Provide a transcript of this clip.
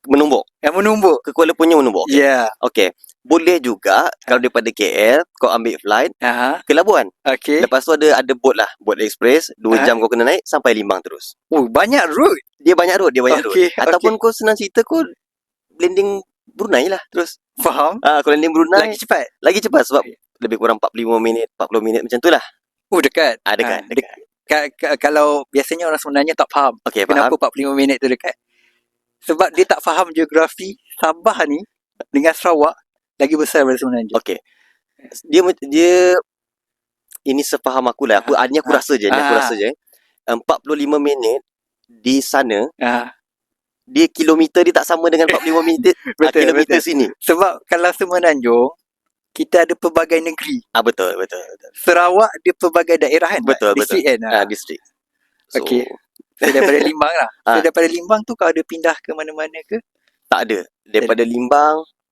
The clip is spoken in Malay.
menumbuk. Menumbuk. Ke Kuala Lumpurnya menumbuk. Ya. Yeah. Okey. Boleh juga kalau daripada KL kau ambil flight ke Labuan. Okey. Lepas tu ada boat lah, boat express, 2 jam kau kena naik sampai Limbang terus. Oh, banyak route. Dia banyak route. Ataupun kau senang cerita kau landing Brunei lah terus. Faham? Kau landing Brunei lagi cepat sebab lebih kurang 45 minit, 40 minit macam tu lah. Dekat. Dekat. Kalau biasanya orang sebenarnya tak faham. Okay, kenapa faham. 45 minit tu dekat. Sebab dia tak faham geografi Sabah ni dengan Sarawak lagi besar daripada Semenanjung. Okey. Dia ini sepaham aku lah. Aku rasa je, 45 minit di sana. Dia kilometer dia tak sama dengan 45 minit kilometer sini. Sebab kalau Semenanjung kita ada pelbagai negeri. Betul. Sarawak dia pelbagai daerah kan? Betul. Distrik kan? Distrik. Okey. So daripada Limbang lah. So daripada Limbang tu kau ada pindah ke mana-mana ke? Tak ada. Daripada Limbang